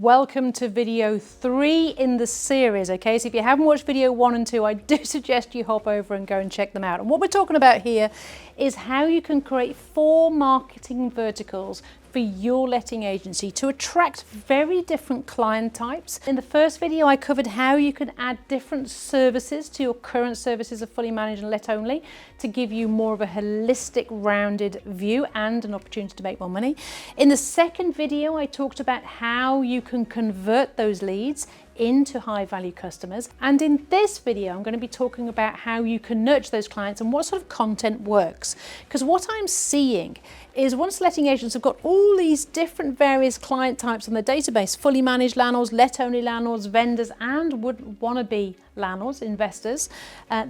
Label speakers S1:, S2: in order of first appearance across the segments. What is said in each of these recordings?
S1: welcome to video 3 in the series. Okay, so if you haven't watched video 1 and 2, I do suggest you hop over and go and check them out. And what we're talking about here is how you can create 4 marketing verticals for your letting agency to attract very different client types. In the first video, I covered how you can add different services to your current services of fully managed and let only to give you more of a holistic, rounded view and an opportunity to make more money. In the second video, I talked about how you can convert those leads into high value customers. And in this video, I'm going to be talking about how you can nurture those clients and what sort of content works. Because what I'm seeing is once letting agents have got all these different various client types on their database, fully managed landlords, let only landlords, vendors, and would want to be landlords, investors,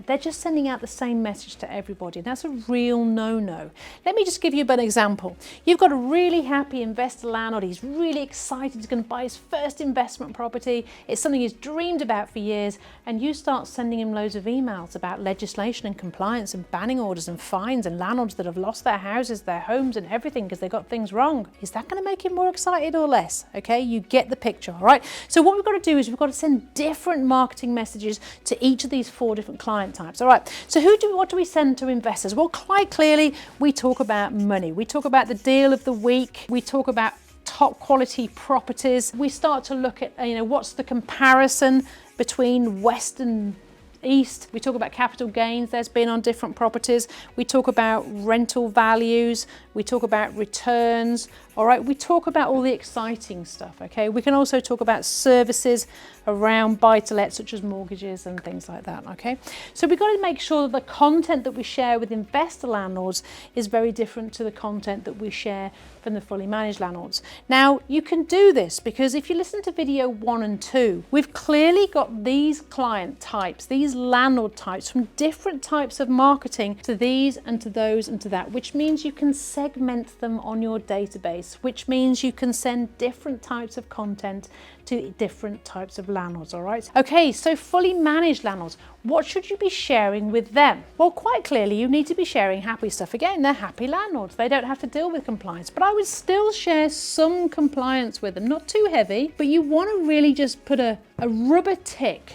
S1: they're just sending out the same message to everybody. And that's a real no-no. Let me just give you an example. You've got a really happy investor landlord. He's really excited. He's going to buy his first investment property. It's something he's dreamed about for years. And you start sending him loads of emails about legislation and compliance and banning orders and fines and landlords that have lost their houses, their homes and everything because they got things wrong. Is that going to make him more excited or less? Okay, you get the picture, all right? So what we've got to do is we've got to send different marketing messages to each of these 4 different client types. All right, so what do we send to investors? Well, quite clearly, we talk about money. We talk about the deal of the week. We talk about top quality properties. We start to look at, what's the comparison between West and East. We talk about capital gains there's been on different properties. We talk about rental values. We talk about returns. All right, we talk about all the exciting stuff. Okay, we can also talk about services around buy-to-let, such as mortgages and things like that. Okay, so we've got to make sure that the content that we share with investor landlords is very different to the content that we share from the fully managed landlords. Now, you can do this because if you listen to video 1 and 2, we've clearly got these client types, these landlord types from different types of marketing to these and to those and to that, which means you can segment them on your database, which means you can send different types of content to different types of landlords, all right? Okay, so fully managed landlords, what should you be sharing with them? Well, quite clearly, you need to be sharing happy stuff. Again, they're happy landlords. They don't have to deal with compliance, but I would still share some compliance with them, not too heavy, but you want to really just put a rubber tick,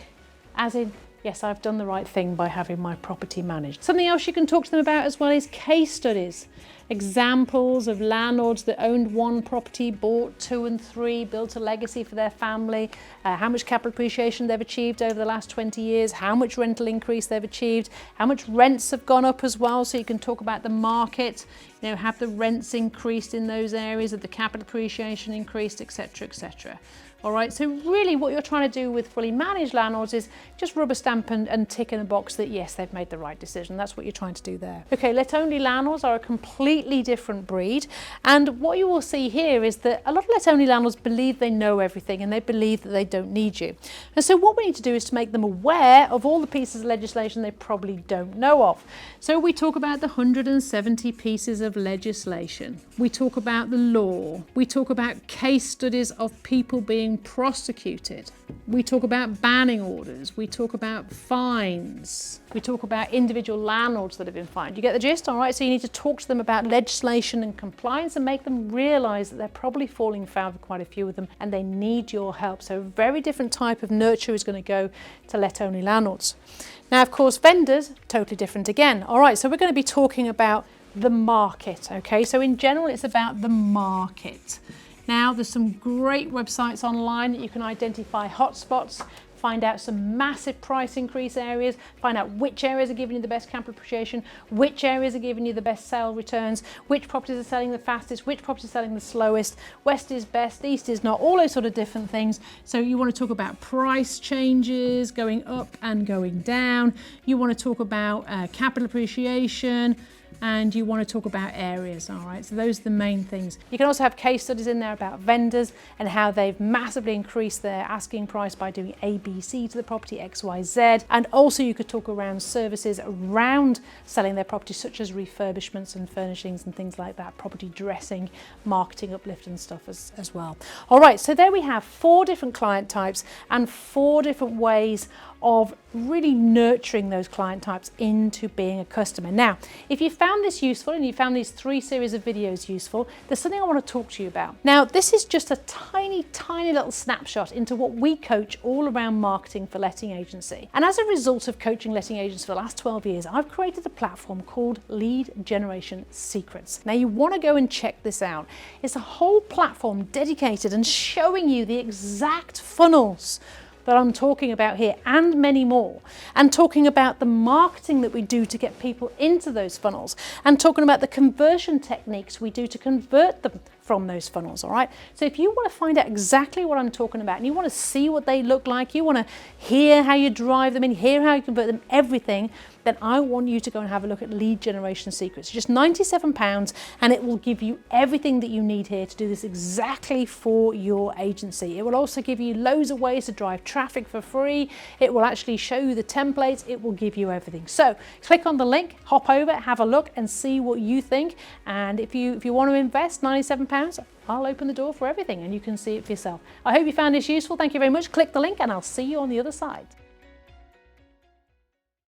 S1: as in, yes, I've done the right thing by having my property managed. Something else you can talk to them about as well is case studies. Examples of landlords that owned 1 property, bought 2 and 3, built a legacy for their family, how much capital appreciation they've achieved over the last 20 years, how much rental increase they've achieved, how much rents have gone up as well, so you can talk about the market, have the rents increased in those areas, have the capital appreciation increased, etc., etc. All right, so really what you're trying to do with fully managed landlords is just rubber stamp and tick in a box that yes, they've made the right decision. That's what you're trying to do there. Okay, let only landlords are a completely different breed. And what you will see here is that a lot of let only landlords believe they know everything and they believe that they don't need you. And so what we need to do is to make them aware of all the pieces of legislation they probably don't know of. So we talk about the 170 pieces of legislation. We talk about the law. We talk about case studies of people being prosecuted. We talk about banning orders. We talk about fines. We talk about individual landlords that have been fined. You get the gist? All right, so you need to talk to them about legislation and compliance and make them realize that they're probably falling foul of quite a few of them and they need your help. So a very different type of nurture is going to go to let only landlords. Now, of course, vendors, totally different again. All right, so we're going to be talking about the market. Okay, so in general, it's about the market. Now, there's some great websites online that you can identify hotspots, find out some massive price increase areas, find out which areas are giving you the best capital appreciation, which areas are giving you the best sale returns, which properties are selling the fastest, which properties are selling the slowest, West is best, East is not, all those sort of different things. So you want to talk about price changes, going up and going down. You want to talk about capital appreciation, and you want to talk about areas, all right? So those are the main things. You can also have case studies in there about vendors and how they've massively increased their asking price by doing A, B, C to the property, X, Y, Z. And also you could talk around services around selling their property, such as refurbishments and furnishings and things like that, property dressing, marketing uplift and stuff as well. All right, so there we have 4 different client types and 4 different ways of really nurturing those client types into being a customer. Now, if you found this useful and you found these 3 series of videos useful, there's something I want to talk to you about. Now, this is just a tiny little snapshot into what we coach all around marketing for letting agency. And as a result of coaching letting agents for the last 12 years, I've created a platform called Lead Generation Secrets. Now, you want to go and check this out. It's a whole platform dedicated and showing you the exact funnels that I'm talking about here and many more, and talking about the marketing that we do to get people into those funnels, and talking about the conversion techniques we do to convert them from those funnels. All right, so if you want to find out exactly what I'm talking about and you want to see what they look like, you want to hear how you drive them in, hear how you convert them, everything, then I want you to go and have a look at Lead Generation Secrets. Just £97, and it will give you everything that you need here to do this exactly for your agency. It will also give you loads of ways to drive traffic for free. It will actually show you the templates. It will give you everything. So click on the link, hop over, have a look and see what you think. And if you want to invest £97, I'll open the door for everything and you can see it for yourself. I hope you found this useful. Thank you very much. Click the link and I'll see you on the other side.